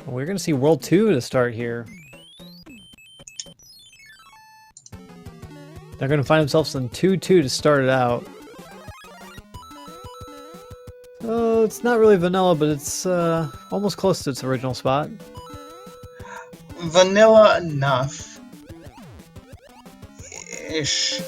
We're going to see World 2 to start here. They're going to find themselves in 2-2 to start it out. Oh, it's not really vanilla, but it's almost close to its original spot. Vanilla enough. Ish.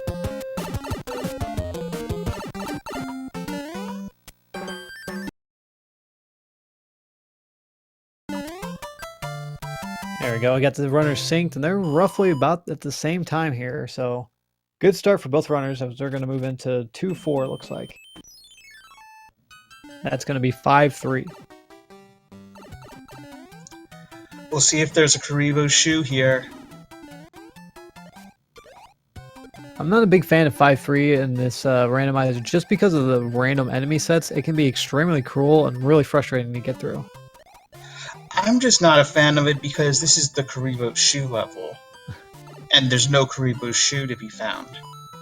There we go. I got the runners synced, and they're roughly about at the same time here. So, good start for both runners as they're going to move into 2-4, it looks like. That's going to be 5-3. We'll see if there's a Karibo shoe here. I'm not a big fan of 5-3 in this randomizer just because of the random enemy sets. It can be extremely cruel and really frustrating to get through. I'm just not a fan of it because this is the Karibo shoe level. And there's no Karibo shoe to be found.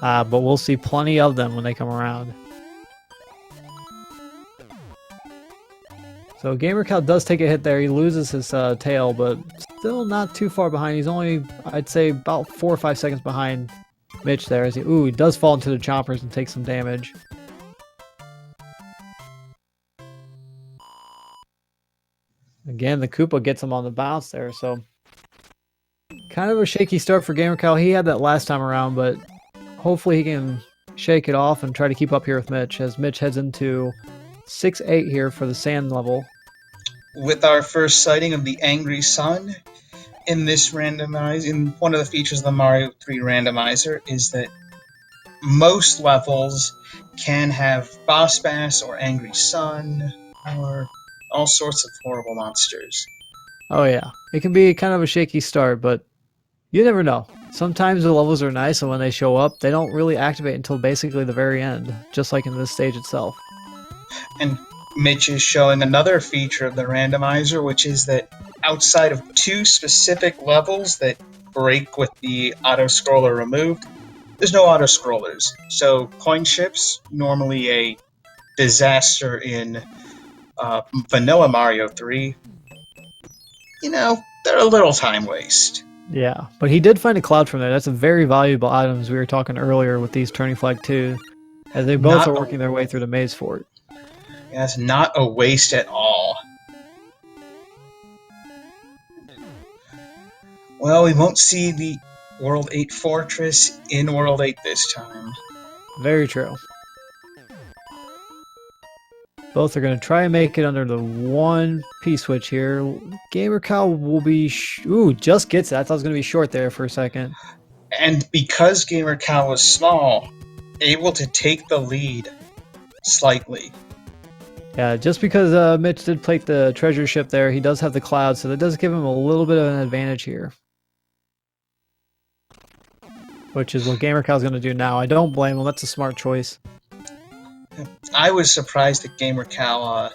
But we'll see plenty of them when they come around. So gamercal does take a hit there. He loses his tail, but still not too far behind. He's only, I'd say, about 4 or 5 seconds behind Mitch there. As he does fall into the choppers and take some damage. Again, the Koopa gets him on the bounce there, so kind of a shaky start for gamercal. He had that last time around, but hopefully he can shake it off and try to keep up here with Mitch as Mitch heads into 6-8 here for the sand level. With our first sighting of the Angry Sun in this randomizer, in one of the features of the Mario 3 Randomizer, is that most levels can have Boss Bass or Angry Sun or all sorts of horrible monsters. Oh yeah, it can be kind of a shaky start, but you never know. Sometimes the levels are nice, and when they show up, they don't really activate until basically the very end, just like in this stage itself. And Mitch is showing another feature of the randomizer, which is that outside of 2 specific levels that break with the auto-scroller removed, there's no auto-scrollers. So coin ships, normally a disaster in vanilla Mario 3, they're a little time waste. Yeah, but he did find a cloud from there. That's a very valuable item, as we were talking earlier with these Turning Flag 2, as they both are working their way through the maze fort. Yeah, it's not a waste at all. Well, we won't see the World 8 Fortress in World 8 this time. Very true. Both are going to try and make it under the 1 P-switch here. gamercal will be... just gets it. I thought it was going to be short there for a second. And because gamercal was small, able to take the lead slightly. Yeah, just because Mitch did plate the treasure ship there, he does have the cloud, so that does give him a little bit of an advantage here. Which is what gamercal is going to do now. I don't blame him. That's a smart choice. I was surprised that gamercal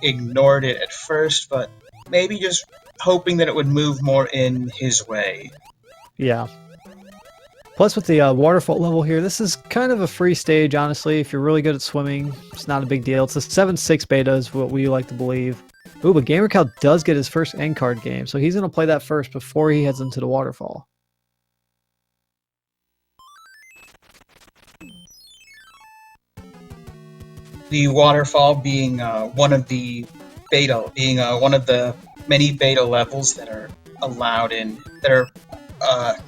ignored it at first, but maybe just hoping that it would move more in his way. Yeah. Plus with the waterfall level here, this is kind of a free stage, honestly. If you're really good at swimming, it's not a big deal. It's a 7-6 beta is what we like to believe. Ooh, but gamercal does get his first end card game, so he's going to play that first before he heads into the waterfall. The waterfall being one of the many beta levels that are allowed in, that are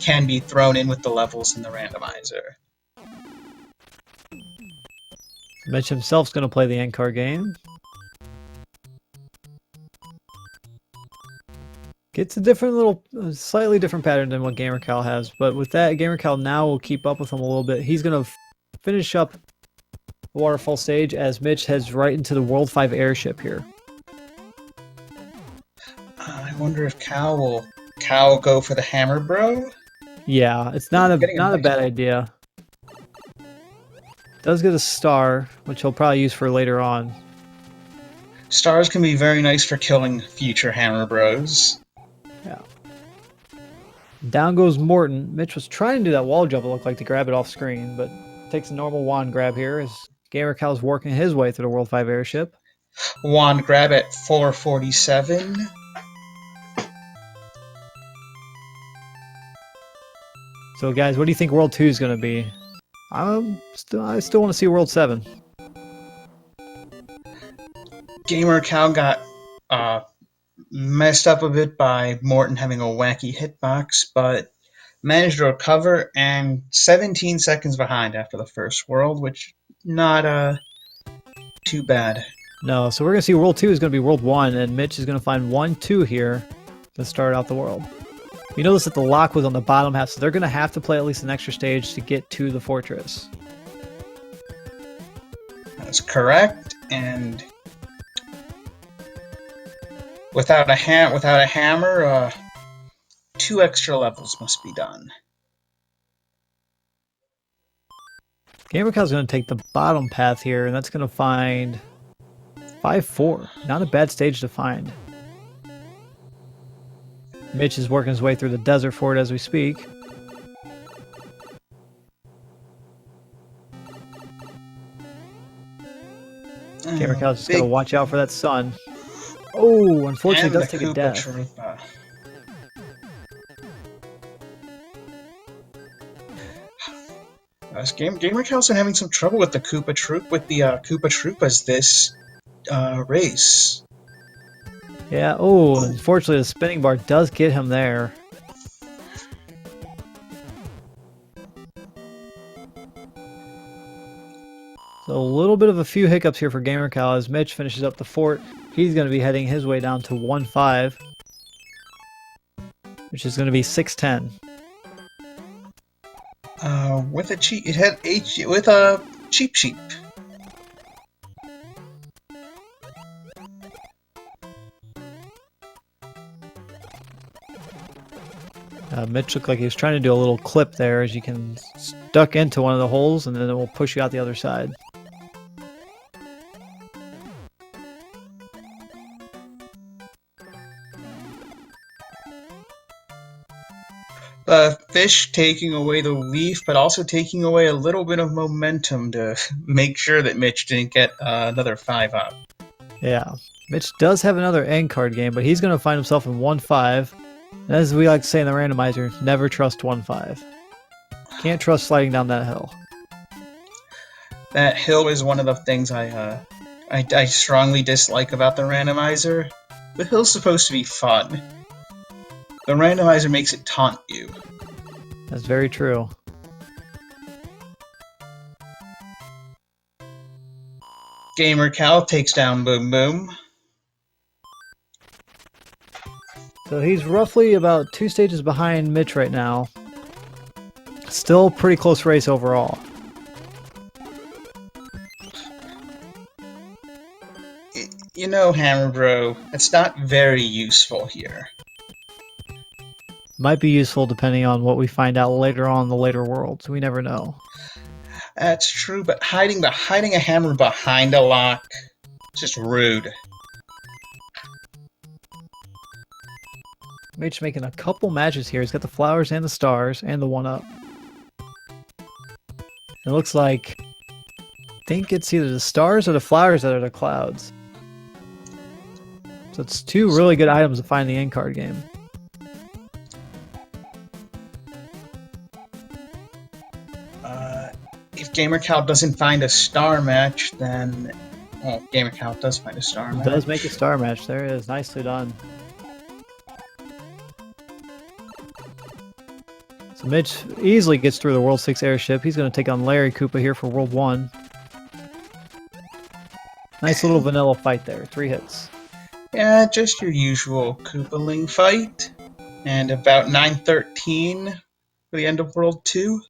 can be thrown in with the levels in the randomizer. Mitch himself's going to play the end card game. Gets a different slightly different pattern than what gamercal has, but with that, gamercal now will keep up with him a little bit. He's going to finish up the waterfall stage as Mitch heads right into the World 5 airship here. I wonder if Cal will go for the hammer bro? Yeah, it's not a bad idea. Does get a star, which he'll probably use for later on. Stars can be very nice for killing future hammer bros. Yeah. Down goes Morton. Mitch was trying to do that wall jump, it looked like, to grab it off screen, but takes a normal wand grab here as gamercal's working his way through the World 5 airship. Wand grab at 447. So guys, what do you think World 2 is going to be? I still want to see World 7. Gamercal got messed up a bit by Morton having a wacky hitbox, but managed to recover and 17 seconds behind after the first world, which not too bad. No, so we're going to see World 2 is going to be World 1, and Mitch is going to find 1, 2 here to start out the world. You notice that the lock was on the bottom half, so they're going to have to play at least an extra stage to get to the fortress. That's correct, and without a hammer, 2 extra levels must be done. Gamercal is going to take the bottom path here, and that's going to find 5-4. Not a bad stage to find. Mitch is working his way through the desert fort as we speak. Gamercal just got to watch out for that sun. Oh, unfortunately, does take a death. Gamercal's been having some trouble with the Koopa Troopas this race. Yeah, oh, unfortunately the spinning bar does get him there. So a little bit of a few hiccups here for Gamercal as Mitch finishes up the fort. He's going to be heading his way down to 1-5, which is going to be 6-10. With a cheap, it had with a cheap sheep. Mitch looked like he was trying to do a little clip there, as you can duck into one of the holes and then it will push you out the other side. The fish taking away the leaf, but also taking away a little bit of momentum to make sure that Mitch didn't get another 5 up. Yeah, Mitch does have another end card game, but he's going to find himself in 1-5. And as we like to say in the randomizer, never trust 1-5. Can't trust sliding down that hill. That hill is one of the things I strongly dislike about the randomizer. The hill's supposed to be fun. The randomizer makes it taunt you. That's very true. Gamercal takes down Boom Boom. So he's roughly about 2 stages behind Mitch right now. Still pretty close race overall. You know, Hammer Bro, it's not very useful here. Might be useful depending on what we find out later on in the later worlds. We never know. That's true, but hiding a hammer behind a lock is just rude. Mitch making a couple matches here. He's got the flowers and the stars and the 1-up. It looks like, I think it's either the stars or the flowers that are the clouds. So it's 2 really good items to find in the end card game. If Gamercal doesn't find a star match, then... Well, Gamercal does find a star match. It does make a star match. There it is. Nicely done. So Mitch easily gets through the World 6 airship. He's going to take on Larry Koopa here for World 1. Nice little vanilla fight there. 3 hits. Yeah, just your usual Koopaling fight. And about 9:13 for the end of World 2.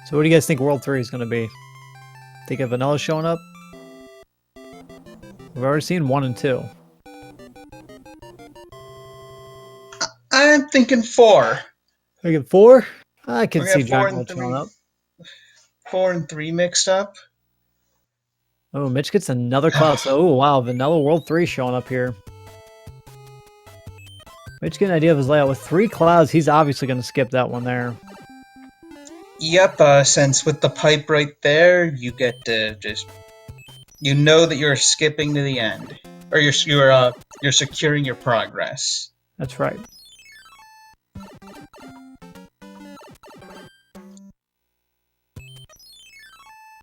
So what do you guys think World 3 is going to be? Think of vanilla showing up? We've already seen 1 and 2. I'm thinking 4. Thinking 4? I can see Giant World showing up. 4 and 3 mixed up. Oh, Mitch gets another cloud. So, oh, wow. Vanilla World 3 showing up here. Mitch getting an idea of his layout. With 3 clouds, he's obviously going to skip that one there. Yep, since with the pipe right there, you get to just... You know that you're skipping to the end. or you're securing your progress. That's right.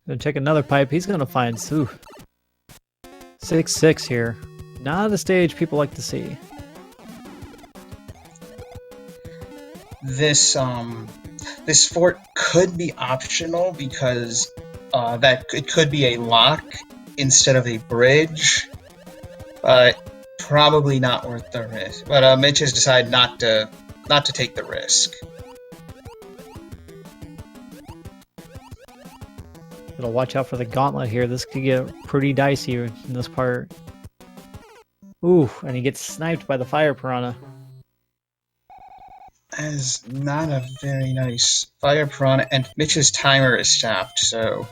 Gonna check another pipe. He's gonna find 6-6 here. Not a stage people like to see. This fort could be optional because that it could be a lock instead of a bridge, but probably not worth the risk. But Mitch has decided not to take the risk. Gotta watch out for the gauntlet here. This could get pretty dicey in this part. Ooh, and he gets sniped by the fire piranha. That is not a very nice fire piranha, and Mitch's timer is stopped, so...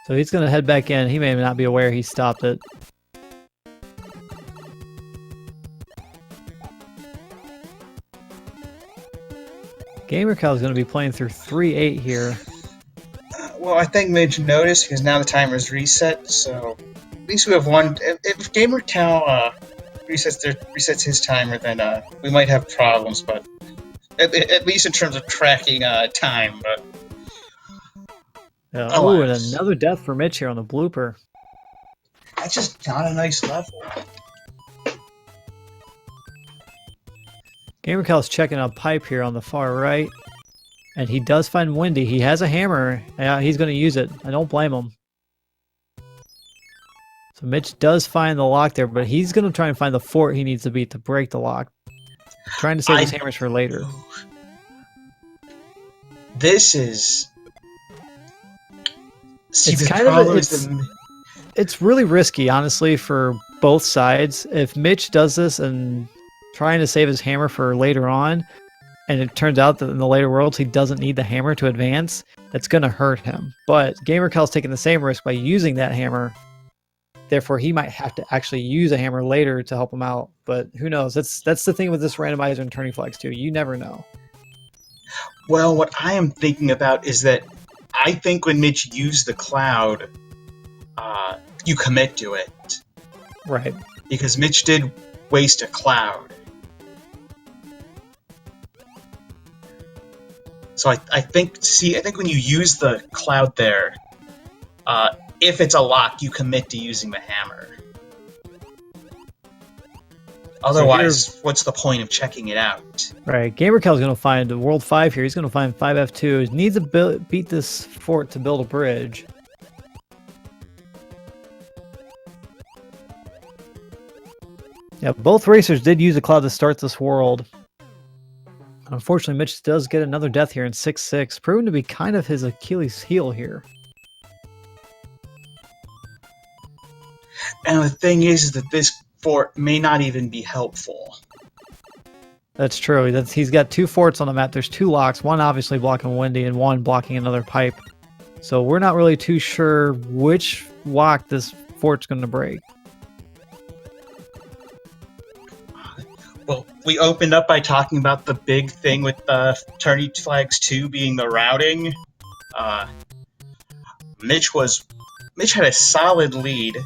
So he's gonna head back in. He may not be aware he stopped it. gamercal is gonna be playing through 3-8 here. Well, I think Mitch noticed because now the timer is reset, so at least we have one. If gamercal resets his timer, then we might have problems. But at least in terms of tracking time. But oh, and another death for Mitch here on the blooper. That's just not a nice level. gamercal is checking a pipe here on the far right. And he does find Wendy. He has a hammer. Yeah, he's going to use it. I don't blame him. So Mitch does find the lock there, but he's going to try and find the fort he needs to beat to break the lock. Trying to save his hammers for later. This is... See, it's kind of it's really risky, honestly, for both sides. If Mitch does this and trying to save his hammer for later on, and it turns out that in the later worlds he doesn't need the hammer to advance, that's going to hurt him. But gamercal's taking the same risk by using that hammer. Therefore, he might have to actually use a hammer later to help him out. But who knows? That's the thing with this randomizer and turning flags too. You never know. Well, what I am thinking about is that I think when Mitch used the cloud, you commit to it. Right. Because Mitch did waste a cloud. So I think when you use the cloud there, if it's a lock, you commit to using the hammer. Otherwise, what's the point of checking it out? Right. gamercal is going to find World 5 here. He's going to find 5F2. He needs to beat this fort to build a bridge. Yeah, both racers did use a cloud to start this world. Unfortunately, Mitch does get another death here in 6-6, proven to be kind of his Achilles heel here. And the thing is that this fort may not even be helpful. That's true. He's got 2 forts on the map. There's 2 locks, one obviously blocking Wendy and one blocking another pipe. So we're not really too sure which lock this fort's going to break. Well, we opened up by talking about the big thing with turning flags 2 being the routing. Mitch had a solid lead,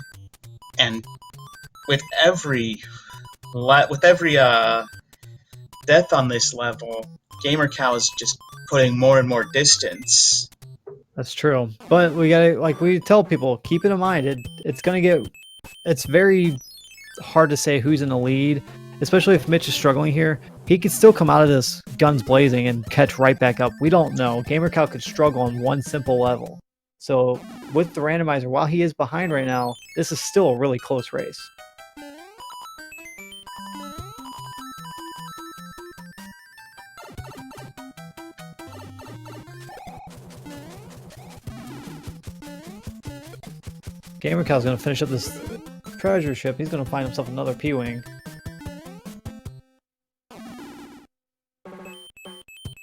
and with every death on this level, gamercal is just putting more and more distance. That's true, but we gotta, like we tell people, keep it in mind. It's very hard to say who's in the lead. Especially if Mitch is struggling here, he could still come out of this guns blazing and catch right back up. We don't know. gamercal could struggle on one simple level. So with the randomizer, while he is behind right now, this is still a really close race. gamercal is going to finish up this treasure ship. He's going to find himself another P-Wing.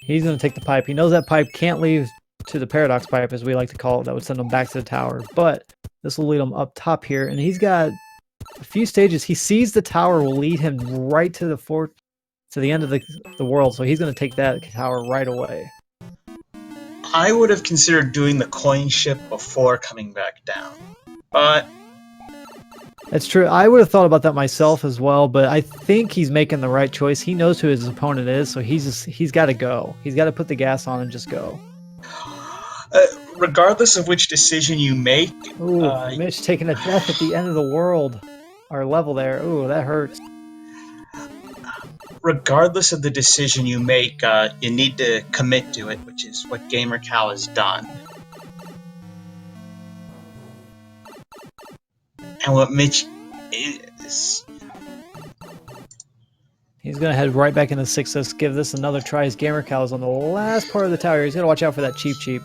He's going to take the pipe. He knows that pipe can't lead to the paradox pipe, as we like to call it. That would send him back to the tower. But this will lead him up top here. And he's got a few stages. He sees the tower will lead him right to the fort, to the end of the world. So he's going to take that tower right away. I would have considered doing the coin ship before coming back down. But It's true. I would have thought about that myself as well, but I think he's making the right choice. He knows who his opponent is, so he's got to go. He's got to put the gas on and just go. regardless of which decision you make, Ooh, Mitch taking a death at the end of the world. Our level there. Ooh, that hurts. regardless of the decision you make, you need to commit to it, which is what gamercal has done. And what Mitch is... He's going to head right back into 6. Let's give this another try. His gamercal is on the last part of the tower. He's got to watch out for that cheap.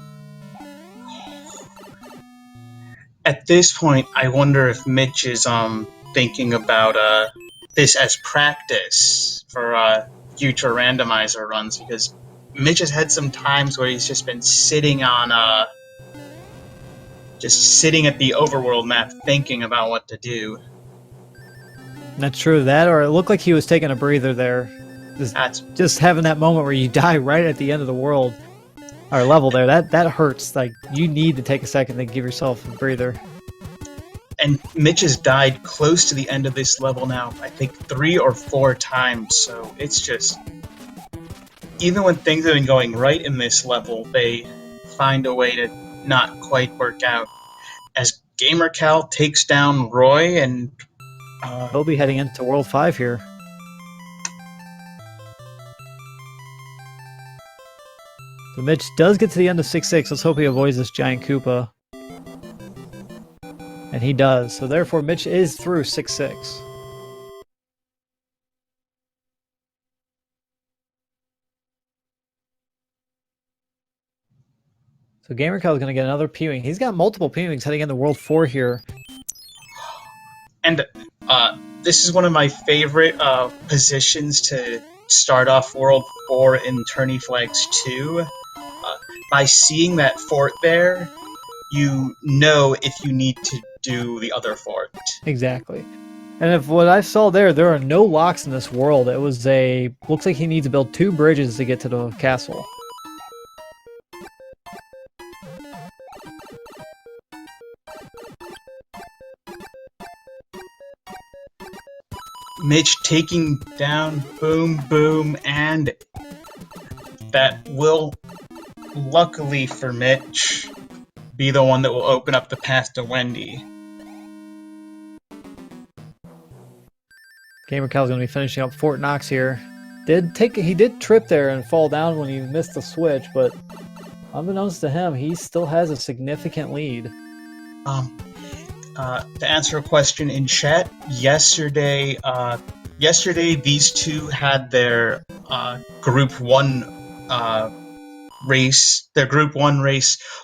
At this point, I wonder if Mitch is thinking about this as practice for future randomizer runs, because Mitch has had some times where he's just been sitting on just sitting at the overworld map thinking about what to do. That's true. That, or it looked like he was taking a breather there. Just having that moment where you die right at the end of the world. Our level there, that hurts. Like, you need to take a second to give yourself a breather. And Mitch has died close to the end of this level now, I think 3 or 4 times, so it's just... Even when things have been going right in this level, they find a way to not quite work out. As gamercal takes down Roy, and... He'll be heading into World 5 here. So Mitch does get to the end of 6-6. Let's hope he avoids this giant Koopa. And he does. So therefore, Mitch is through 6-6. So gamercal is going to get another P-Wing. He's got multiple P-Wings heading into World 4 here. And this is one of my favorite positions to start off World 4 in Tourney Flags 2. By seeing that fort there, you know if you need to do the other fort. Exactly. And if what I saw there are no locks in this world. It was looks like he needs to build 2 bridges to get to the castle. Mitch taking down Boom Boom, and that will, luckily for Mitch, be the one that will open up the path to Wendy. gamercal is going to be finishing up Fort Knox here. He did trip there and fall down when he missed the switch, but unbeknownst to him, he still has a significant lead. To answer a question in chat, yesterday these two had their Group 1 race,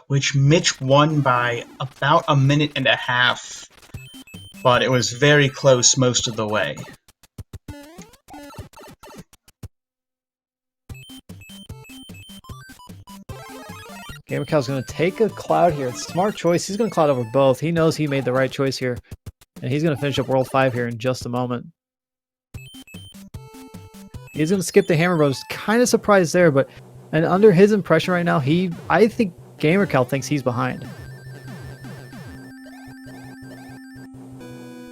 which Mitch won by about a minute and a half, but it was very close most of the way. gamercal is going to take a cloud here. It's a smart choice. He's going to cloud over both. He knows he made the right choice here. And he's going to finish up World 5 here in just a moment. He's going to skip the Hammer Bros. Kind of surprised there, but and under his impression right now, I think gamercal thinks he's behind.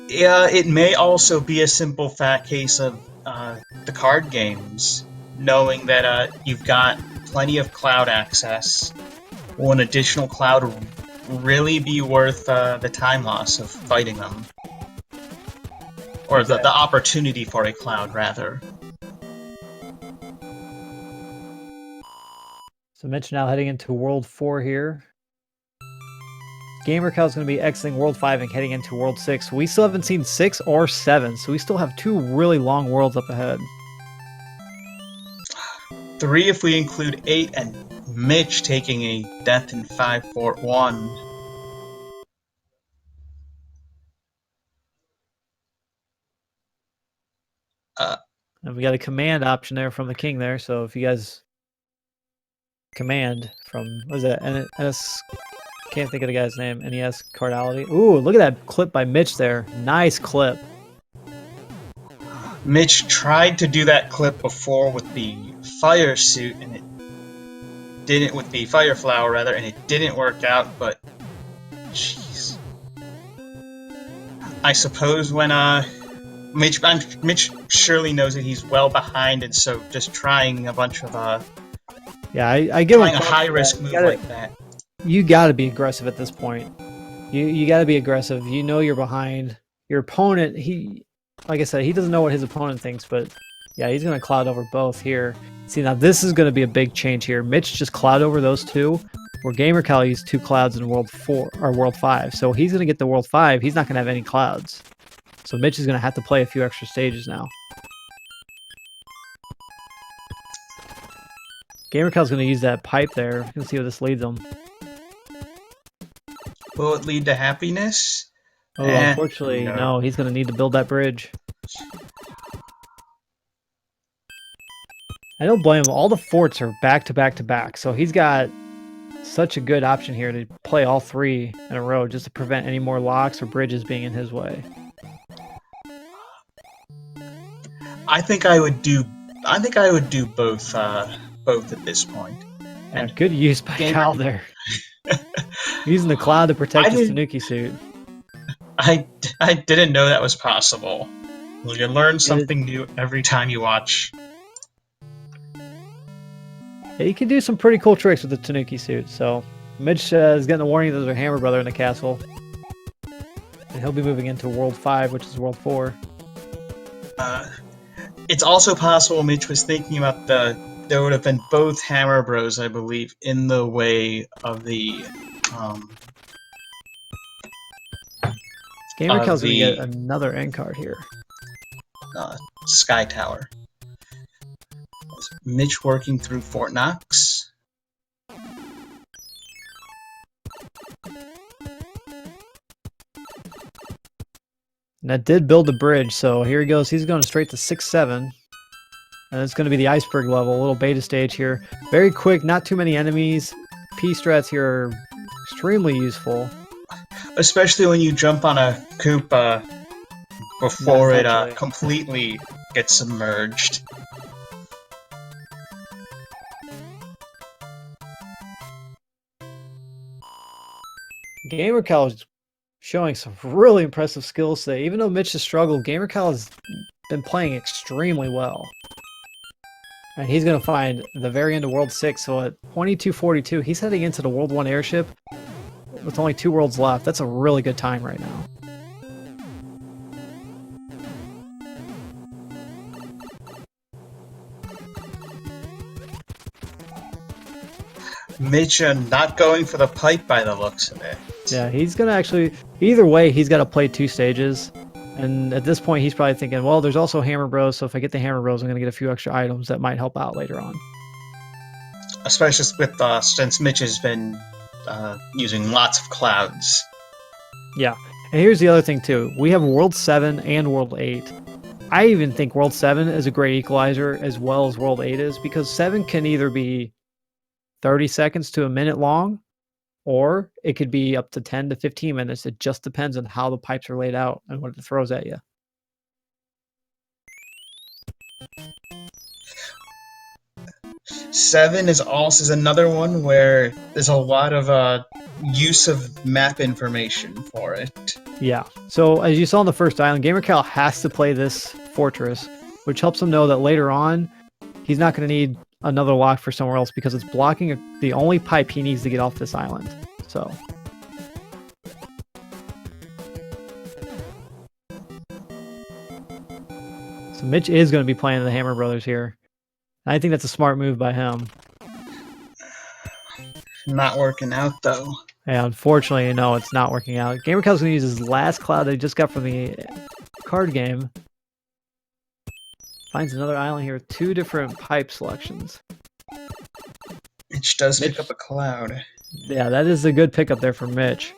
Yeah, it may also be a simple fat case of the card games, knowing that you've got plenty of cloud access. Will an additional cloud really be worth the time loss of fighting them? Or the opportunity for a cloud, rather. So Mitch now heading into World 4 here. gamercal is going to be exiting World 5 and heading into World 6. We still haven't seen 6 or 7, so we still have 2 really long worlds up ahead. 3 if we include 8, and Mitch taking a death in 5 Fort 1. And we got a command option there from the king there, so if you guys command from, what is that, NS, can't think of the guy's name, NES Cardality. Ooh, look at that clip by Mitch there. Nice clip. Mitch tried to do that clip before with the fire suit, and didn't with the Fire Flower rather, and it didn't work out. But jeez, I suppose when Mitch surely knows that he's well behind, and so just trying a bunch of Yeah, I give him trying a high risk move like that. You got to be aggressive at this point. You got to be aggressive. You know you're behind. Your opponent, like I said, he doesn't know what his opponent thinks, but yeah, he's going to cloud over both here. See, now this is going to be a big change here. Mitch just cloud over those two, where gamercal used 2 clouds in World 4 or World 5. So he's going to get the World 5. He's not going to have any clouds. So Mitch is going to have to play a few extra stages now. gamercal's going to use that pipe there. We're going to see where this leads him. Will it lead to happiness? Oh, unfortunately, no. He's going to need to build that bridge. I don't blame him. All the forts are back to back to back, so he's got such a good option here to play all 3 in a row just to prevent any more locks or bridges being in his way. I think I would do both at this point. And good use by Cal there. Using the cloud to protect his Tanuki suit. I didn't know that was possible. Well, you learn something new every time you watch. Yeah, you can do some pretty cool tricks with the Tanuki suit. So Mitch is getting a warning that there's a Hammer Brother in the castle. And he'll be moving into World 5, which is World 4. It's also possible Mitch was thinking about there would have been both Hammer Bros, I believe, in the way of the gamercal's going to get another end card here. Sky Tower. Mitch working through Fort Knox. And that did build the bridge, so here he goes. He's going straight to 6-7. And it's going to be the iceberg level, a little beta stage here. Very quick, not too many enemies. P-strats here are extremely useful. Especially when you jump on a Koopa before it completely gets submerged. gamercal is showing some really impressive skills today. Even though Mitch has struggled, gamercal has been playing extremely well. And he's going to find the very end of World 6, so at 22:42, he's heading into the World 1 airship with only 2 worlds left. That's a really good time right now. Mitch not going for the pipe by the looks of it. Yeah, he's going to actually... Either way, he's got to play 2 stages. And at this point, he's probably thinking, well, there's also Hammer Bros, so if I get the Hammer Bros, I'm going to get a few extra items that might help out later on. Especially with since Mitch has been using lots of clouds. Yeah, and here's the other thing, too. We have World 7 and World 8. I even think World 7 is a great equalizer as well as World 8 is, because 7 can either be 30 seconds to a minute long, or it could be up to 10 to 15 minutes. It just depends on how the pipes are laid out and what it throws at you. Seven is also another one where there's a lot of use of map information for it. Yeah. So as you saw on the first island, gamercal has to play this fortress, which helps him know that later on he's not going to need another lock for somewhere else because it's blocking the only pipe he needs to get off this island. So Mitch is going to be playing the Hammer Brothers here. I think that's a smart move by him. Not working out, though. Yeah, unfortunately, no, it's not working out. gamercal's going to use his last cloud that he just got from the card game. Finds another island here with 2 different pipe selections. Mitch does pick up a cloud. Yeah, that is a good pickup there for Mitch.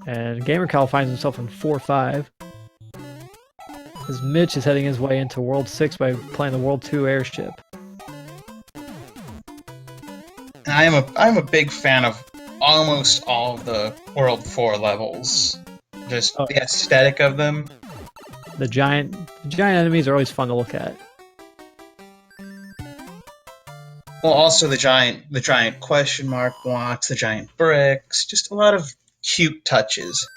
And gamercal finds himself in 4-5. As Mitch is heading his way into World 6 by playing the World 2 airship. I'm a big fan of almost all of the World 4 levels. Just the aesthetic of them. The giant enemies are always fun to look at. Well, also the giant question mark blocks, the giant bricks, just a lot of cute touches.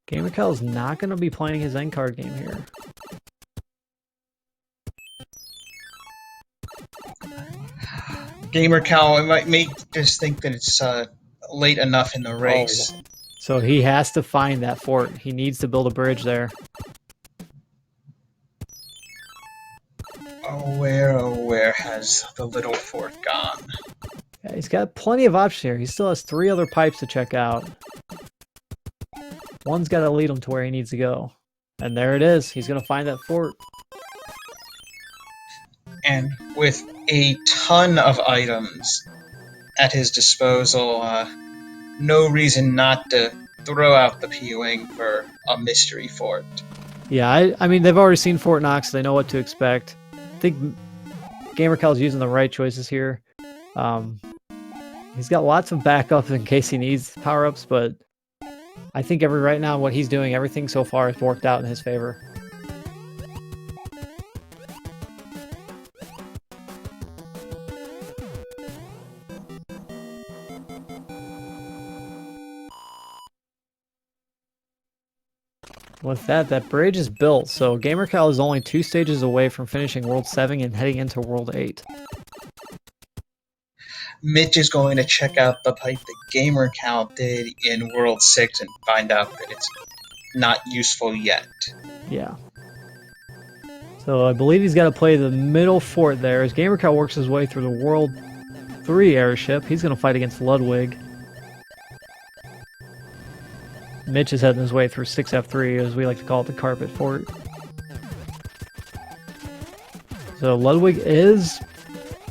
gamercal is not going to be playing his end card game here. gamercal might make just think that it's late enough in the race. Oh. So he has to find that fort. He needs to build a bridge there. Oh, where has the little fort gone? Yeah, he's got plenty of options here. He still has 3 other pipes to check out. One's got to lead him to where he needs to go. And there it is. He's going to find that fort. And with a ton of items at his disposal, no reason not to throw out the P-Wing for a mystery fort. Yeah, I mean, they've already seen Fort Knox. So they know what to expect. I think gamercal's using the right choices here. He's got lots of backups in case he needs power-ups, but I think right now what he's doing, everything so far has worked out in his favor. With that bridge is built, so gamercal is only 2 stages away from finishing World 7 and heading into World 8. Mitch is going to check out the pipe that gamercal did in World 6 and find out that it's not useful yet. Yeah. So I believe he's got to play the middle fort there. As gamercal works his way through the World 3 airship, he's going to fight against Ludwig. Mitch is heading his way through 6F3, as we like to call it, the carpet fort. So Ludwig is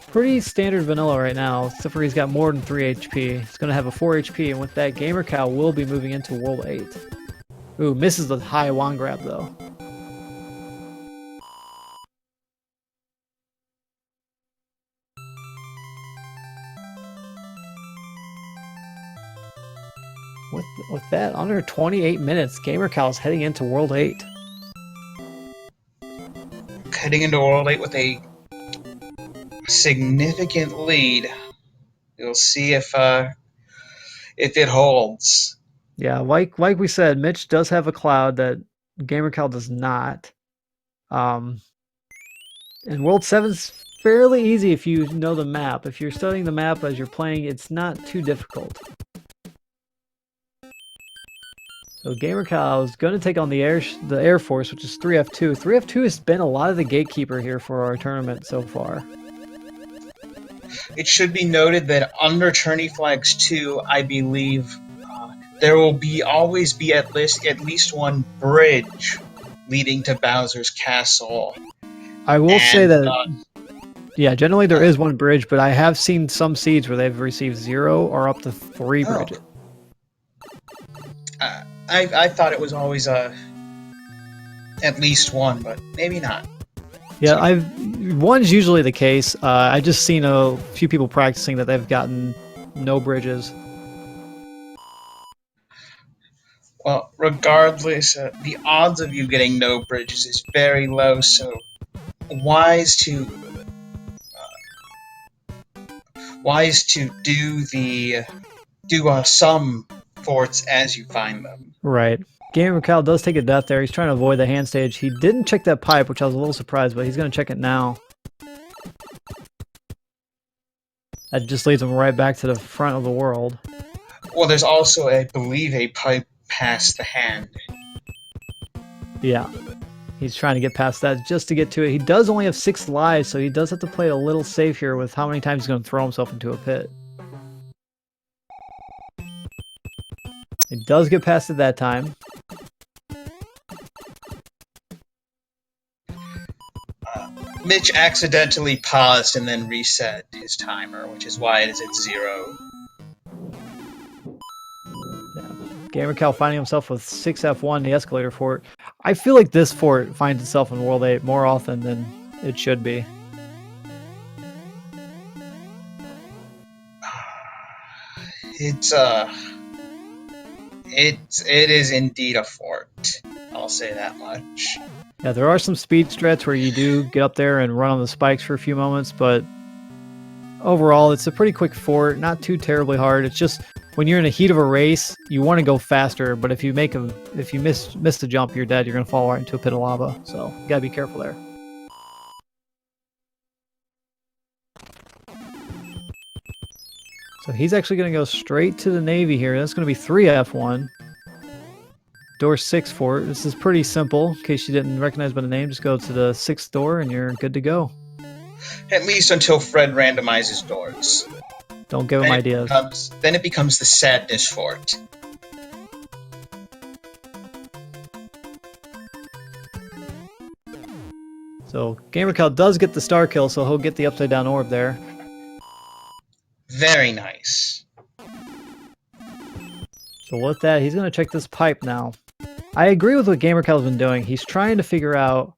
pretty standard vanilla right now, except for he's got more than 3 HP. He's going to have a 4 HP, and with that, gamercal will be moving into World 8. Ooh, misses the high wand grab, though. With that, under 28 minutes, gamercal is heading into World 8. Heading into World 8 with a significant lead. We'll see if it holds. Yeah, like we said, Mitch does have a cloud that gamercal does not. And World 7's fairly easy if you know the map. If you're studying the map as you're playing, it's not too difficult. So gamercal is going to take on the Air Force, which is 3F2. 3F2 has been a lot of the gatekeeper here for our tournament so far. It should be noted that under Tourney Flags 2, I believe there will always be at least one bridge leading to Bowser's Castle. I will say that, yeah, generally there is one bridge, but I have seen some seeds where they've received 0 or up to 3 bridges. I thought it was always at least one, but maybe not. Yeah, one's usually the case. I just seen a few people practicing that they've gotten no bridges. Well, regardless, the odds of you getting no bridges is very low, so wise to do some forts as you find them. Right. gamercal does take a death there. He's trying to avoid the hand stage. He didn't check that pipe, which I was a little surprised, but he's going to check it now. That just leads him right back to the front of the world. Well, there's also, I believe, a pipe past the hand. Yeah. He's trying to get past that just to get to it. He does only have 6 lives, so he does have to play a little safe here with how many times he's going to throw himself into a pit. He does get past it that time. Mitch accidentally paused and then reset his timer, which is why it is at 0. gamercal finding himself with 6F1, the escalator fort. I feel like this fort finds itself in World 8 more often than it should be. It is indeed a fort. I'll say that much. Yeah, there are some speed strats where you do get up there and run on the spikes for a few moments, but overall, it's a pretty quick fort, not too terribly hard. It's just when you're in the heat of a race, you want to go faster, but if you miss the jump, you're dead. You're gonna fall right into a pit of lava. So you gotta be careful there. So he's actually gonna go straight to the Navy here. That's gonna be 3F1. Door 6 fort. This is pretty simple. In case you didn't recognize by the name, just go to the 6th door and you're good to go. At least until Fred randomizes doors. Don't give him ideas. Then it becomes the sadness fort. So gamercal does get the star kill, so he'll get the upside down orb there. Very nice. So with that, he's going to check this pipe now. I agree with what gamercal's been doing. He's trying to figure out...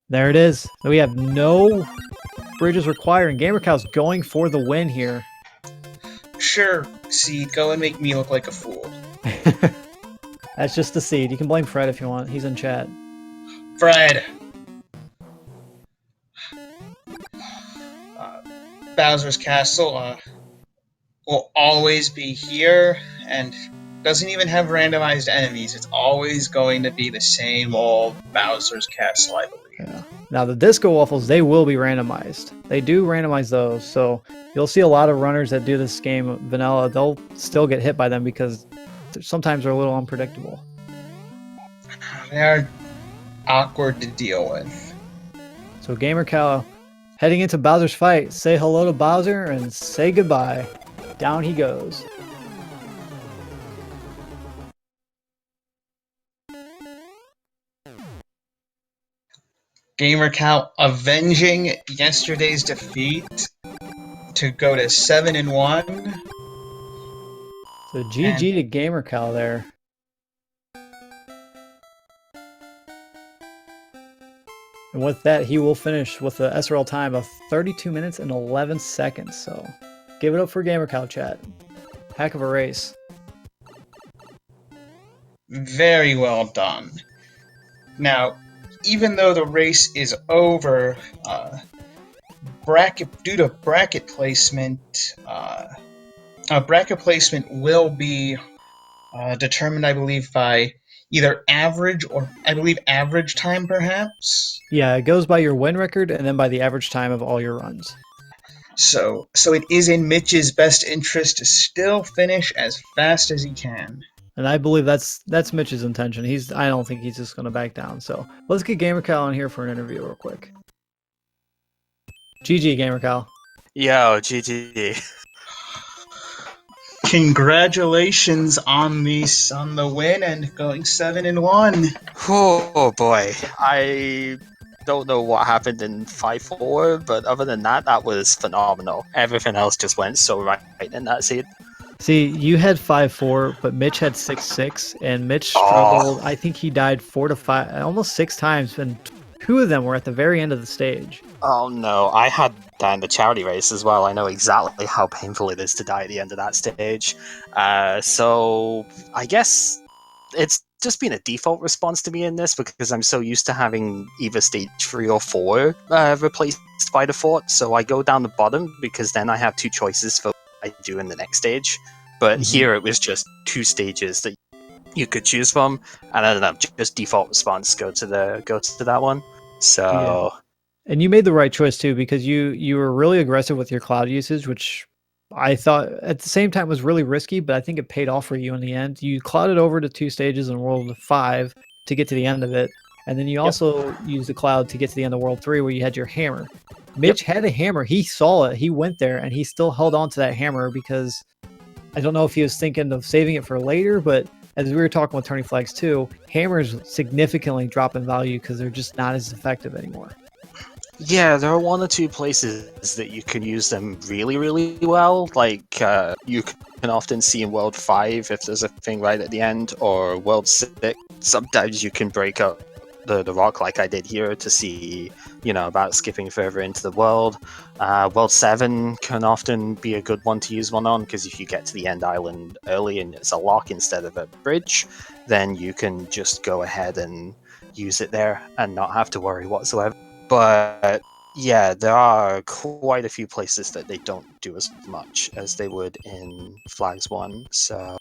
There it is. We have no bridges required, and gamercal's going for the win here. Sure, Seed, go and make me look like a fool. That's just the Seed. You can blame Fred if you want. He's in chat. Fred! Bowser's Castle will always be here, and doesn't even have randomized enemies. It's always going to be the same old Bowser's Castle, I believe. Yeah. Now the Disco Waffles, they will be randomized. They do randomize those, so you'll see a lot of runners that do this game vanilla. They'll still get hit by them because sometimes they're a little unpredictable. They're awkward to deal with. So gamercal heading into Bowser's fight. Say hello to Bowser and say goodbye. Down he goes. gamercal avenging yesterday's defeat to go to 7-1. So GG to gamercal there. And with that, he will finish with an SRL time of 32 minutes and 11 seconds. So give it up for gamercal, chat. Heck of a race. Very well done. Now, even though the race is over, due to bracket placement, bracket placement will be determined, I believe, by either average or, I believe, average time, perhaps? Yeah, it goes by your win record and then by the average time of all your runs. So it is in Mitch's best interest to still finish as fast as he can. And I believe that's Mitch's intention. I don't think he's just going to back down. So let's get gamercal in here for an interview real quick. GG, gamercal. Yo, GG. Congratulations on the win and going 7-1. Oh boy, I don't know what happened in 5-4, but other than that, that was phenomenal. Everything else just went so right in that scene. See, you had 5-4, but Mitch had 6-6, and Mitch struggled. I think he died 4 to 5, almost 6 times, and 2 of them were at the very end of the stage. Oh no, I had that in the charity race as well. I know exactly how painful it is to die at the end of that stage. So I guess it's just been a default response to me in this because I'm so used to having either stage 3 or 4 replaced by the fort. So I go down the bottom because then I have 2 choices for I do in the next stage, but here it was just 2 stages that you could choose from, and I don't know, just default response go to that one. So, yeah. And you made the right choice too, because you were really aggressive with your cloud usage, which I thought at the same time was really risky, but I think it paid off for you in the end. You clouded over to 2 stages in World 5 to get to the end of it, and then you also used the cloud to get to the end of World 3 where you had your hammer. Mitch had a hammer. He saw it. He went there, and he still held on to that hammer because I don't know if he was thinking of saving it for later, but as we were talking with Turning Flags too, hammers significantly drop in value because they're just not as effective anymore. Yeah, there are 1 or 2 places that you can use them really, really well. Like, you can often see in World 5 if there's a thing right at the end, or World 6. Sometimes you can break up the rock like I did here to see, about skipping further into the world. World 7 can often be a good one to use one on, because if you get to the end island early and it's a lock instead of a bridge, then you can just go ahead and use it there and not have to worry whatsoever. But yeah, there are quite a few places that they don't do as much as they would in Flags 1, so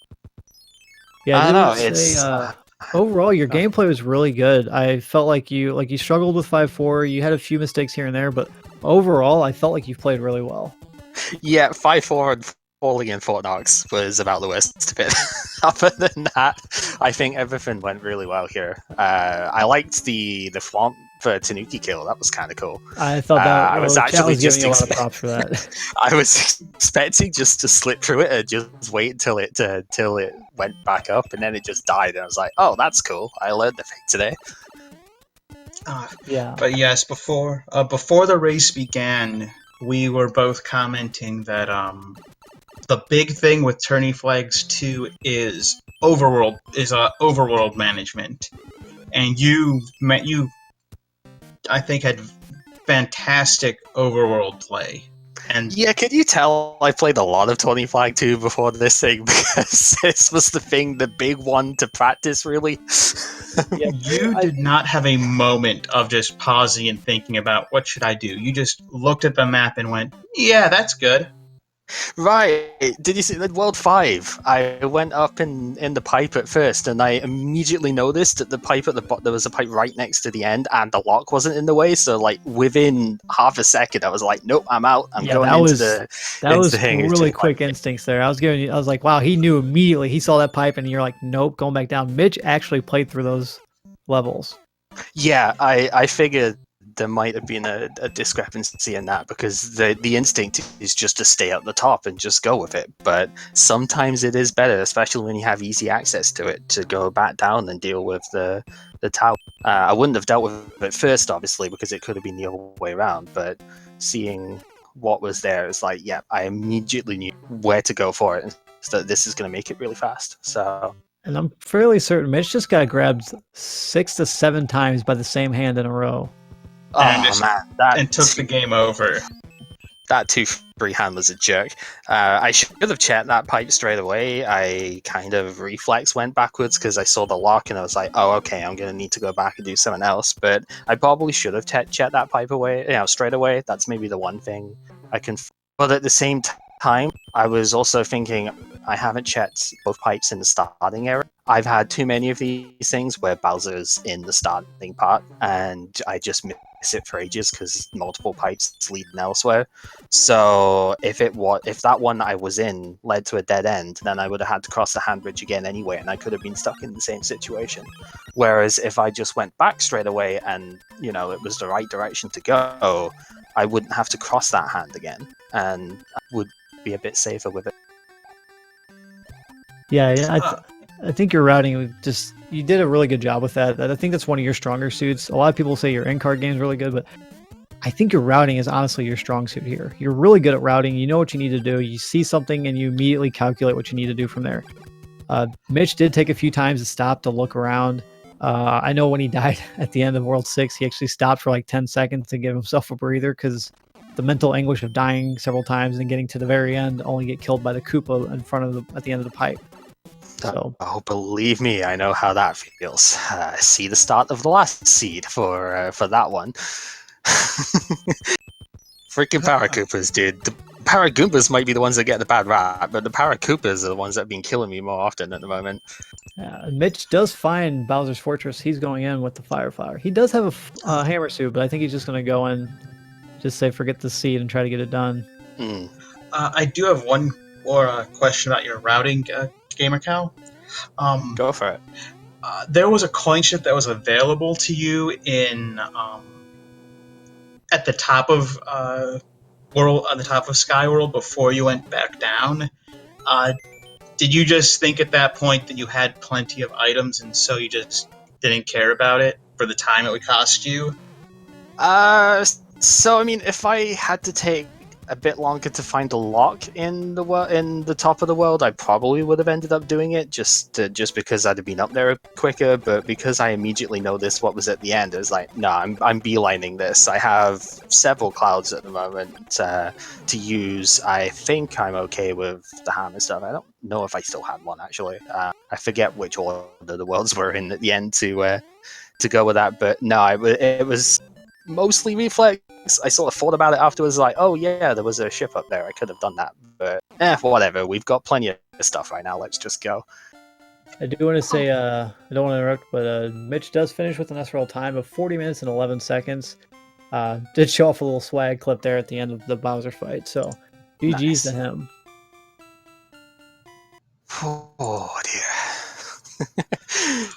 Yeah, I I don't know, would say it's... overall your uh, gameplay was really good. I felt like you struggled with 5-4. You had a few mistakes here and there, but overall I felt like you played really well. Yeah, 5-4 and falling in Fort Knox was about the worst of it. Other than that, I think everything went really well here. I liked the Flaunt for Tanuki kill. That was kind of cool. I thought that I was chat actually was giving just you a lot of props for that. I was expecting just to slip through it and just wait until it went back up, and then it just died. And I was like, "Oh, that's cool. I learned the thing today." Yeah. But yes, before the race began, we were both commenting that the big thing with Tourney Flags 2 is overworld management, and you I think had fantastic overworld play. And Yeah, can you tell I played a lot of 20 Flag 2 before this thing, because this was the big one to practice, really. Yeah, you did not have a moment of just pausing and thinking about what should I do. You just looked at the map and went, "Yeah, that's good." Right. Did you see that World 5? I went up in the pipe at first, and I immediately noticed that the pipe at the bottom, there was a pipe right next to the end, and the lock wasn't in the way. So, like, within half a second, I was like, nope, I'm out. I'm going into the thing. really quick instincts there. I was like, wow, he knew immediately. He saw that pipe, and you're like, nope, going back down. Mitch actually played through those levels. Yeah, I figured there might have been a discrepancy in that, because the instinct is just to stay at the top and just go with it. But sometimes it is better, especially when you have easy access to it, to go back down and deal with the tower. I wouldn't have dealt with it first, obviously, because it could have been the other way around. But seeing what was there, it's like, yeah, I immediately knew where to go for it. So this is going to make it really fast. So. And I'm fairly certain Mitch just got grabbed 6 to 7 times by the same hand in a row. Oh man, and took the game over. That 2-3 handler's a jerk. I should have checked that pipe straight away. I kind of reflex went backwards because I saw the lock and I was like, oh, okay, I'm going to need to go back and do something else. But I probably should have checked that pipe away, straight away. That's maybe the one thing I can. But at the same time, I was also thinking, I haven't checked both pipes in the starting area. I've had too many of these things where Bowser's in the starting part, and I just miss it for ages because multiple pipes lead elsewhere. So if that one I was in led to a dead end, then I would have had to cross the hand bridge again anyway, and I could have been stuck in the same situation. Whereas if I just went back straight away and it was the right direction to go, I wouldn't have to cross that hand again, and I would be a bit safer with it. Yeah, I think your routing you did a really good job with that. I think that's one of your stronger suits. A lot of people say your in-card game is really good, but I think your routing is honestly your strong suit here. You're really good at routing. You know what you need to do. You see something and you immediately calculate what you need to do from there. Mitch did take a few times to stop to look around. I know when he died at the end of World 6, he actually stopped for like 10 seconds to give himself a breather because the mental anguish of dying several times and getting to the very end, only get killed by the Koopa in front of at the end of the pipe. So. Oh, believe me, I know how that feels. See the start of the last seed for that one. Freaking Paracoopas, dude. The Paragoombas might be the ones that get the bad rap, but the Paracoopas are the ones that have been killing me more often at the moment. Mitch does find Bowser's Fortress. He's going in with the Fire Flower. He does have a hammer suit, but I think he's just going to go in, just say forget the seed and try to get it done. I do have one more question about your routing, gamercal. Go for it. There was a coin ship that was available to you in at the top of Skyworld before you went back down. Did you just think at that point that you had plenty of items and so you just didn't care about it for the time it would cost you? So I mean, if I had to take a bit longer to find a lock in the top of the world, I probably would have ended up doing it just because I'd have been up there quicker. But because I immediately noticed what was at the end, I was like, no, I'm beelining this. I have several clouds at the moment to use. I think I'm okay with the hammer stuff. I don't know if I still had one actually. I forget which order the worlds were in at the end to go with that. But no, it was mostly reflex. I sort of thought about it afterwards, like, oh yeah, there was a ship up there. I could have done that, but whatever. We've got plenty of stuff right now. Let's just go. I do want to say, I don't want to interrupt, but Mitch does finish with an SRL time of 40 minutes and 11 seconds. Did show off a little swag clip there at the end of the Bowser fight, so GG's to him. Oh dear.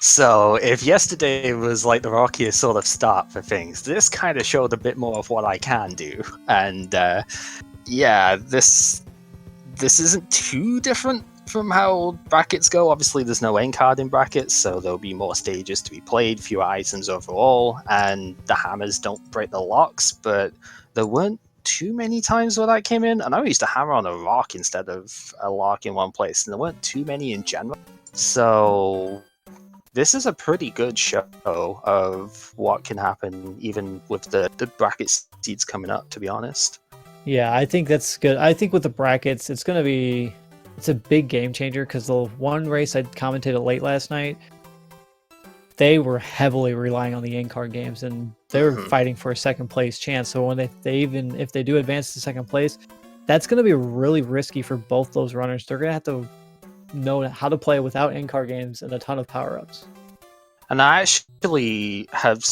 So, if yesterday was like the rockiest sort of start for things, this kind of showed a bit more of what I can do. And yeah, this isn't too different from how brackets go. Obviously, there's no end card in brackets, so there'll be more stages to be played, fewer items overall, and the hammers don't break the locks, but there weren't too many times where that came in. And I used to hammer on a rock instead of a lock in one place, and there weren't too many in general. So this is a pretty good show of what can happen even with the bracket seeds coming up, to be honest. Yeah, I think that's good. I think with the brackets, it's a big game changer, because the one race I commentated late last night, they were heavily relying on the end card games, and they were fighting for a second place chance. So when if they do advance to second place, that's going to be really risky for both those runners. They're going to have to know how to play without end card games and a ton of power-ups. And I actually have...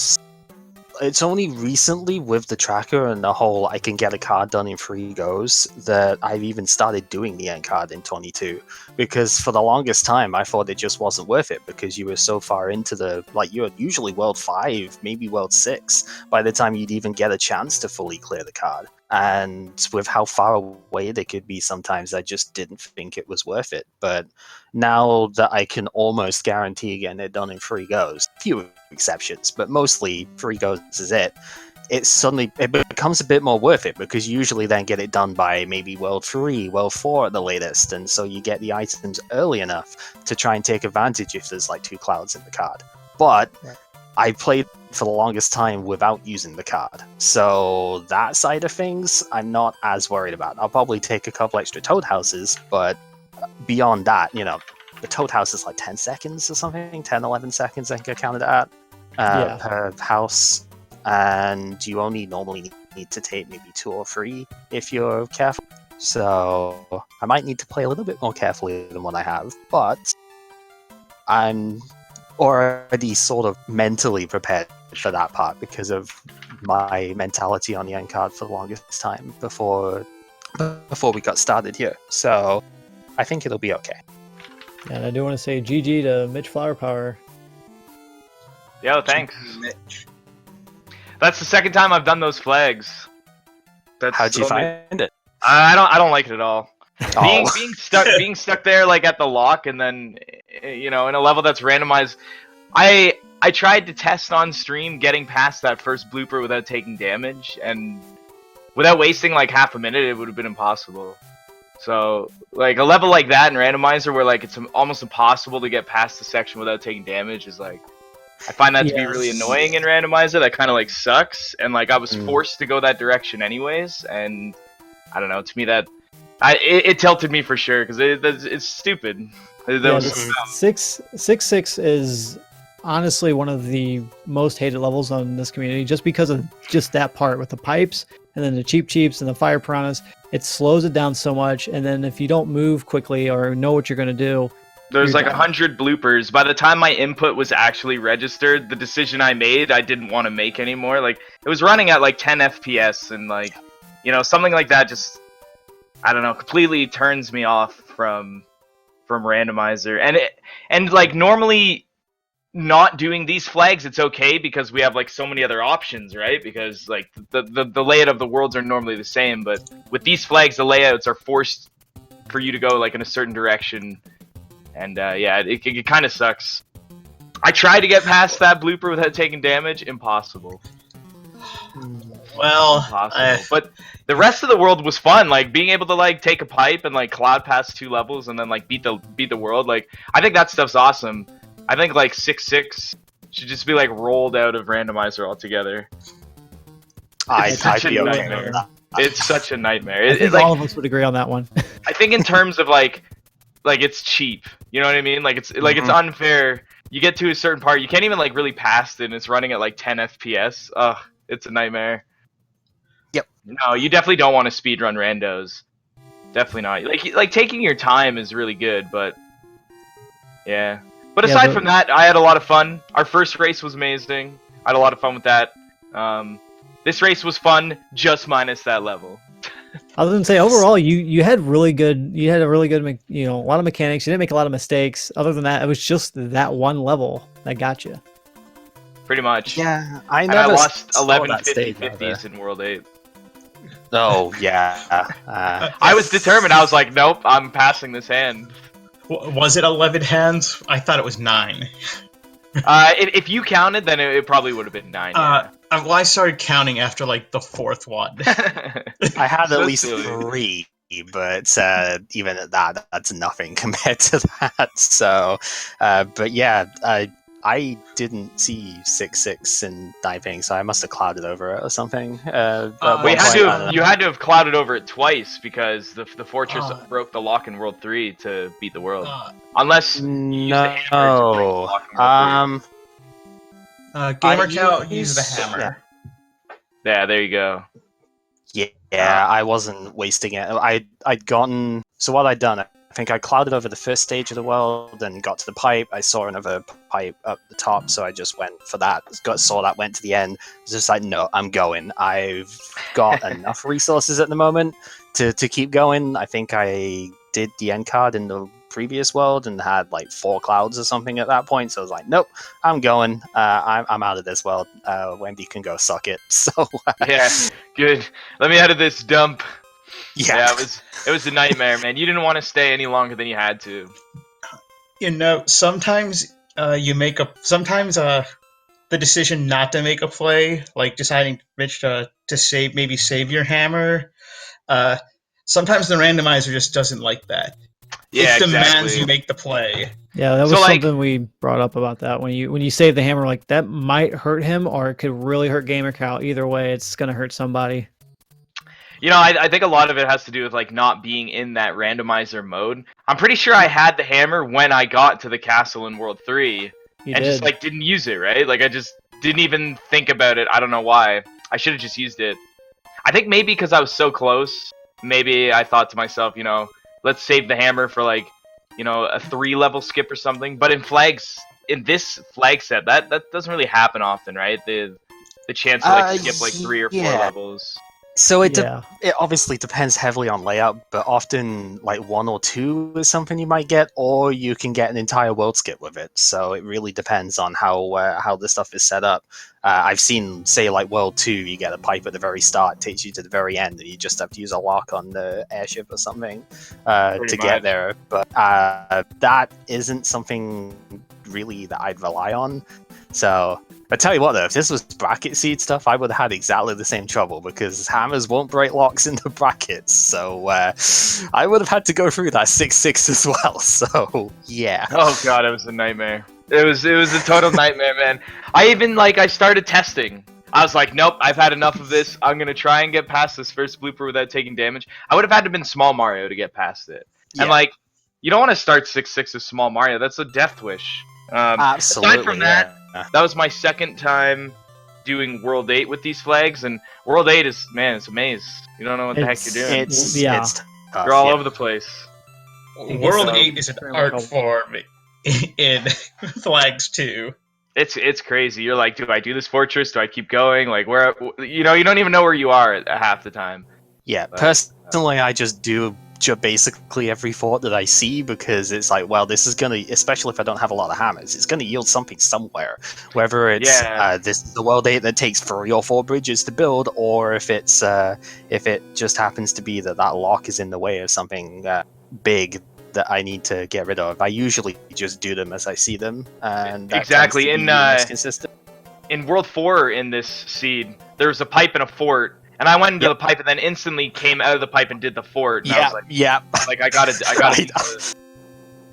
It's only recently with the tracker and the whole I can get a card done in 3 goes that I've even started doing the end card in 22. Because for the longest time, I thought it just wasn't worth it, because you were so far into you're usually World 5, maybe World 6, by the time you'd even get a chance to fully clear the card. And with how far away they could be sometimes, I just didn't think it was worth it. But now that I can almost guarantee getting it done in 3 goes, few exceptions, but mostly 3 goes is it, it becomes a bit more worth it, because you usually then get it done by maybe World 3, World 4 at the latest, and so you get the items early enough to try and take advantage if there's like 2 clouds in the card. But I played for the longest time without using the card, so that side of things I'm not as worried about. I'll probably take a couple extra toad houses, but beyond that, the toad house is like 10 seconds or something, 10, 11 seconds I think I counted it at per house, and you only normally need to take maybe 2 or 3 if you're careful. So I might need to play a little bit more carefully than what I have, but I'm already sort of mentally prepared for that part because of my mentality on the end card for the longest time before we got started here. So I think it'll be okay. And I do want to say GG to Mitch Flowerpower. Yo, thanks. Mitch. That's the second time I've done those flags. How'd you find it? I don't like it at all. Oh. Being stuck there like at the lock, and then in a level that's randomized. I tried to test on stream getting past that first blooper without taking damage, and without wasting like half a minute, it would have been impossible. So like a level like that in randomizer where like it's almost impossible to get past the section without taking damage is like, I find that to be really annoying in randomizer. That kind of like sucks, and like I was forced to go that direction anyways, and I don't know. To me, it tilted me for sure because it's stupid. That was 666 is honestly one of the most hated levels on this community, just because of just that part with the pipes and then the cheeps and the fire piranhas. It slows it down so much, and then if you don't move quickly or know what you're going to do, there's like 100 bloopers. By the time my input was actually registered, the decision I made, I didn't want to make anymore. Like, it was running at like 10 FPS, and like, something like that just, I don't know, completely turns me off from randomizer. And like normally not doing these flags, it's okay because we have like so many other options, right? Because like the layout of the worlds are normally the same, but with these flags, the layouts are forced for you to go like in a certain direction. And it kind of sucks. I tried to get past that blooper without taking damage. Impossible. Well, Impossible. But the rest of the world was fun. Like being able to like take a pipe and like cloud past 2 levels and then like beat the world. Like I think that stuff's awesome. I think like 6-6 should just be like rolled out of randomizer altogether. I'd such be a okay nightmare. with that. It's such a nightmare. I think like, all of us would agree on that one. I think in terms of like it's cheap. You know what I mean? Like it's unfair. You get to a certain part, you can't even like really pass it, and it's running at like 10 FPS. Ugh, it's a nightmare. Yep. No, you definitely don't want to speedrun randos. Definitely not. Like taking your time is really good, but yeah. But Yeah, aside but- from that, I had a lot of fun. Our first race was amazing. I had a lot of fun with that. This race was fun, just minus that level. I was gonna say overall, you had a really good, a lot of mechanics. You didn't make a lot of mistakes. Other than that, it was just that one level that got you. Pretty much. Yeah, I And I never lost saw 11 that stage 50-50s in World 8. Oh yeah. I was determined. I was like, nope, I'm passing this hand. Was it 11 hands? I thought it was 9. If you counted, then it probably would have been 9. Yeah. Well, I started counting after like the 4th one. I had So at least silly. 3, but even at that, that's nothing compared to that. So, but yeah, I didn't see 6-6 in diving, so I must have clouded over it or something. Well, We you had had to to have, you had to have clouded over it twice because the fortress Uh. broke the lock in World 3 to beat the world. Uh, Unless you use the hammer to break the No. lock in World 3. gamercal uses the hammer. Yeah, there you go. Yeah, I wasn't wasting it. I'd gotten, so what I'd done, I think I clouded over the first stage of the world and got to the pipe. I saw another pipe up the top, so I just went for that. Saw that, went to the end. Was just like, no, I'm going. I've got enough resources at the moment to keep going. I think I did the end card in the previous world and had like 4 clouds or something at that point. So I was like, nope, I'm going. I'm out of this world. Wendy can go suck it. So Yeah, good. Let me out of this dump. yeah. It was a nightmare, man. You didn't want to stay any longer than you had to. You know, sometimes sometimes the decision not to make a play, like deciding which to save your hammer. Sometimes the randomizer just doesn't like that. Yeah, It demands exactly. you make the play. Yeah, that was So, like- something we brought up about that when you save the hammer, like that might hurt him or it could really hurt gamercal. Either way, it's gonna hurt somebody. You know, I think a lot of it has to do with like not being in that randomizer mode. I'm pretty sure I had the hammer when I got to the castle in World 3 You and did. just like didn't use it, right? Like I just didn't even think about it. I don't know why. I should have just used it. I think maybe because I was so close, maybe I thought to myself, you know, let's save the hammer for like, you know, a 3-level skip or something. But in this flag set, that doesn't really happen often, right? The chance to like skip like 3 or 4 yeah. levels. So it Yeah. it obviously depends heavily on layout, but often like 1 or 2 is something you might get, or you can get an entire world skip with it. So it really depends on how the stuff is set up. I've seen, say, like World 2, you get a pipe at the very start, takes you to the very end, and you just have to use a lock on the airship or something to Pretty get much. there. But that isn't something really that I'd rely on. So I tell you what, though, if this was bracket seed stuff, I would have had exactly the same trouble because hammers won't break locks in the brackets. So I would have had to go through that 6-6 as well. So yeah. Oh god, it was a nightmare. It was a total nightmare, man. I started testing. I was like, nope, I've had enough of this. I'm gonna try and get past this first blooper without taking damage. I would have had to have been Small Mario to get past it. Yeah. And like, you don't want to start 6-6 with Small Mario. That's a death wish. Absolutely. aside from that, yeah. That was my second time doing World 8 with these flags, and World 8 is, man, it's a maze. You don't know what the heck you're doing. Yeah. It's tough, You're all yeah. over the place. World so- 8 is an art form in Flags 2. It's crazy. You're like, do I do this fortress? Do I keep going? Like, where, you know, you don't even know where you are at half the time. Yeah, But, personally, I just do basically every fort that I see because it's like, well, this is gonna, especially if I don't have a lot of hammers, it's gonna yield something somewhere. Whether it's Yeah. this is the World 8 that takes 3 or 4 bridges to build, or if it just happens to be that lock is in the way of something big that I need to get rid of. I usually just do them as I see them, and that Exactly, tends to be in, most consistent. in World 4 in this seed, there was a pipe and a fort, and I went into the pipe and then instantly came out of the pipe and did the fort. And I was like, I gotta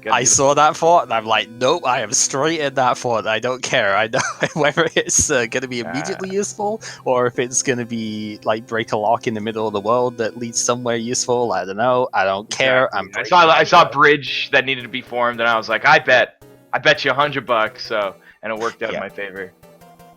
I saw that fort and I'm like, nope, I am straight in that fort. I don't care. I know whether it's going to be immediately useful or if it's going to be like break a lock in the middle of the world that leads somewhere useful. I don't know. I don't care. I saw a bridge that needed to be formed and I was like, I bet you $100. So, and it worked out in my favor.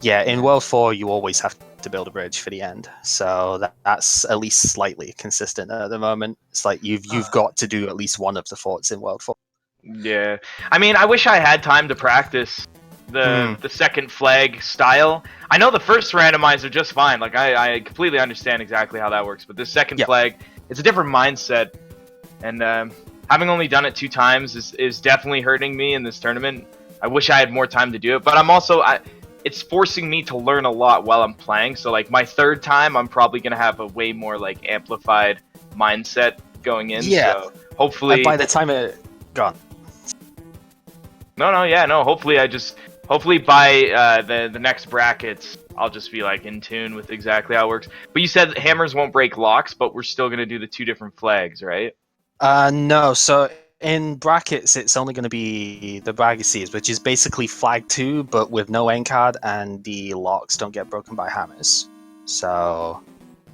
Yeah, in World 4, you always have to build a bridge for the end, so that's at least slightly consistent at the moment. It's like you've got to do at least one of the forts in World 4. Yeah, I mean, I wish I had time to practice the second flag style. I know the first randomizer just fine. Like I completely understand exactly how that works, but the second flag, it's a different mindset, and having only done it 2 times is definitely hurting me in this tournament. I wish I had more time to do it, but I'm also it's forcing me to learn a lot while I'm playing. So like my 3rd time, I'm probably gonna have a way more like amplified mindset going in. Yeah. So hopefully, and by the time it gone. Hopefully by the next brackets, I'll just be like in tune with exactly how it works. But you said hammers won't break locks, but we're still gonna do the 2 different flags, right? No. So in brackets, it's only going to be the Bragasees, which is basically flag 2, but with no end card, and the locks don't get broken by hammers. So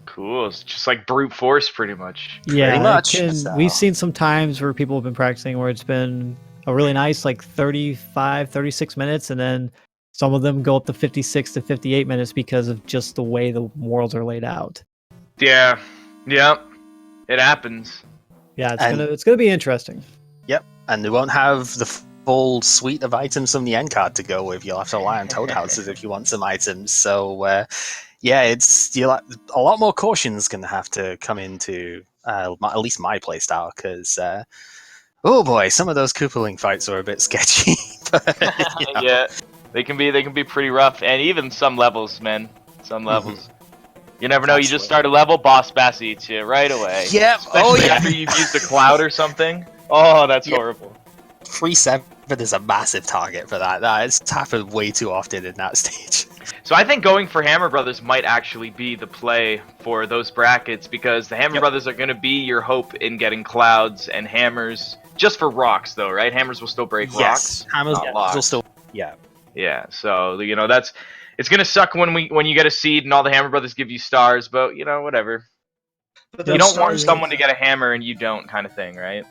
cool. It's just like brute force, pretty much. Yeah, pretty much. We've seen some times where people have been practicing where it's been a really nice like 35, 36 minutes, and then some of them go up to 56 to 58 minutes because of just the way the worlds are laid out. Yeah, it happens. Yeah, it's gonna be interesting. Yep, and they won't have the full suite of items from the end card to go with. You'll have to rely on toad houses if you want some items. So it's a lot more caution's going to have to come into at least my playstyle because oh boy, some of those Koopaling fights are a bit sketchy. But, Yeah, they can be pretty rough, and even some levels, man. Some levels. You never know. You just start a level, boss bass eats you right away. Yep. Especially after you've used a cloud or something. Oh, that's horrible. 3-7 is a massive target for that. It's happened way too often in that stage. So I think going for Hammer Brothers might actually be the play for those brackets because the Hammer Brothers are going to be your hope in getting clouds and hammers. Just for rocks, though, right? Hammers will still break rocks. Hammers will still. Yeah. So it's gonna suck when you get a seed and all the Hammer Brothers give you stars, but whatever. But you don't want someone to get a hammer and you don't, kind of thing, right?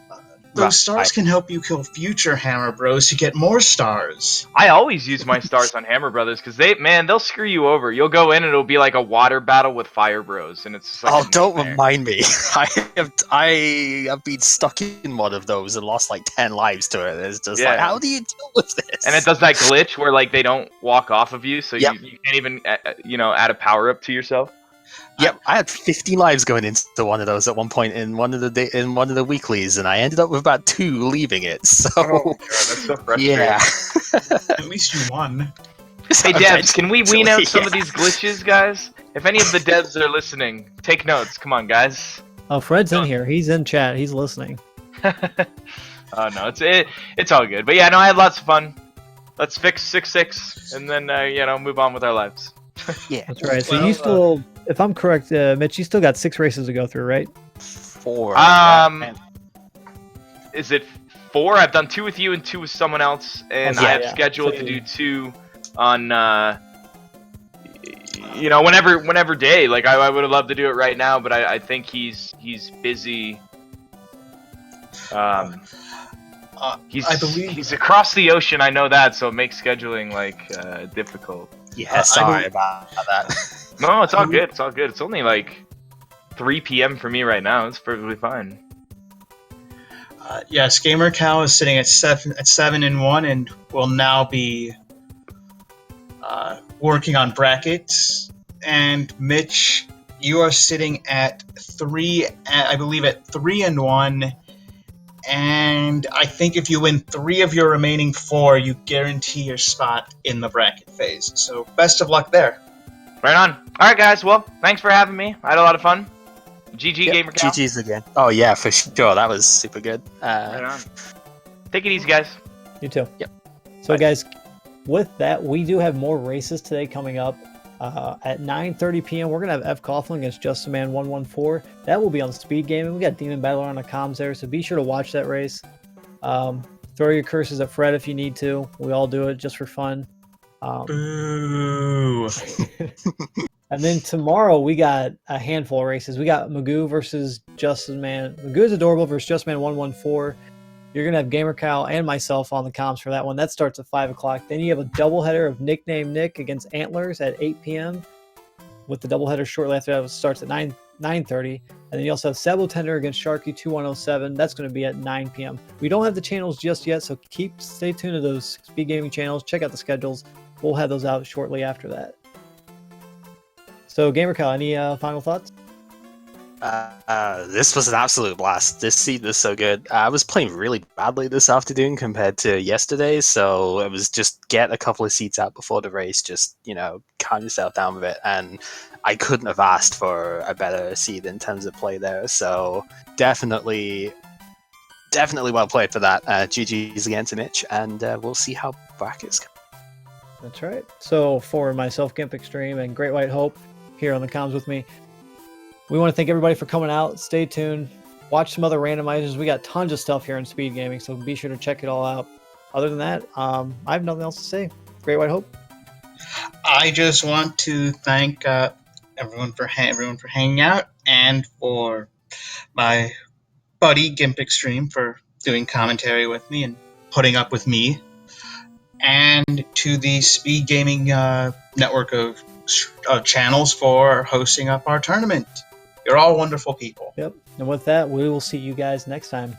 Those stars can help you kill future Hammer Bros to get more stars. I always use my stars on Hammer Brothers because they'll screw you over. You'll go in and it'll be like a water battle with Fire Bros, and it's just like don't remind me. I have been stuck in one of those and lost like 10 lives to it. It's just like, how do you deal with this? And it does that glitch where like they don't walk off of you, so you can't even add a power up to yourself. Yep, I had 50 lives going into one of those at one point in one of the weeklies, and I ended up with about 2 leaving it. So, God, that's so frustrating. Yeah. At least you won. Hey devs, can we wean out some of these glitches, guys? If any of the devs are listening, take notes. Come on, guys. Oh, Fred's in here. He's in chat. He's listening. Oh no, it's all good. But yeah, no, I had lots of fun. Let's fix 6-6 and then move on with our lives. Yeah, that's right. So you still, if I'm correct, Mitch, you still got 6 races to go through, right? 4. Is it 4? I've done 2 with you and 2 with someone else, and I have scheduled to do 2 on whenever day. Like I would have loved to do it right now, but I think he's busy. I believe he's across the ocean. I know that, so it makes scheduling difficult. Yeah, sorry about that. No, it's all good. It's all good. It's only like 3 p.m. for me right now. It's perfectly fine. Yes, gamercal is sitting at 7-1, and will now be working on brackets. And Mitch, you are sitting at 3. I believe at 3-1. And I think if you win 3 of your remaining 4, you guarantee your spot in the bracket phase. So best of luck there. Right on. All right, guys. Well, thanks for having me. I had a lot of fun. GG, gamercal. GG's again. Oh yeah, for sure. That was super good. Right on. Take it easy, guys. You too. Yep. So, guys, with that, we do have more races today coming up. At 9:30 p.m., we're going to have F. Coughlin against Just a Man 114. That will be on Speed Gaming. We got Demon Battler on the comms there, so be sure to watch that race. Throw your curses at Fred if you need to. We all do it just for fun. Boo. And then tomorrow we got a handful of races. We got Magoo versus Just a Man. Magoo's Adorable versus Just Man 114. You're going to have gamercal and myself on the comms for that one. That starts at 5 o'clock. Then you have a doubleheader of Nickname Nick against Antlers at 8 p.m. with the doubleheader shortly after that starts at 9:30. And then you also have Sabo Tender against Sharky 2107. That's going to be at 9 p.m. We don't have the channels just yet, so stay tuned to those Speed Gaming channels. Check out the schedules. We'll have those out shortly after that. So, gamercal, any final thoughts? This was an absolute blast. This seat was so good. I was playing really badly this afternoon compared to yesterday, so it was just get a couple of seats out before the race, just, calm yourself down a bit, and I couldn't have asked for a better seat in terms of play there, so definitely well played for that. GG's again to Mitch, and we'll see how brackets go. That's right. So, for myself, Gimp Extreme, and Great White Hope here on the comms with me, we want to thank everybody for coming out. Stay tuned. Watch some other randomizers. We got tons of stuff here in Speed Gaming, so be sure to check it all out. Other than that, I have nothing else to say. Great White Hope. I just want to thank everyone for hanging out, and for my buddy Gimp Extreme for doing commentary with me and putting up with me, and to the Speed Gaming network of channels for hosting up our tournament. You're all wonderful people. Yep. And with that, we will see you guys next time.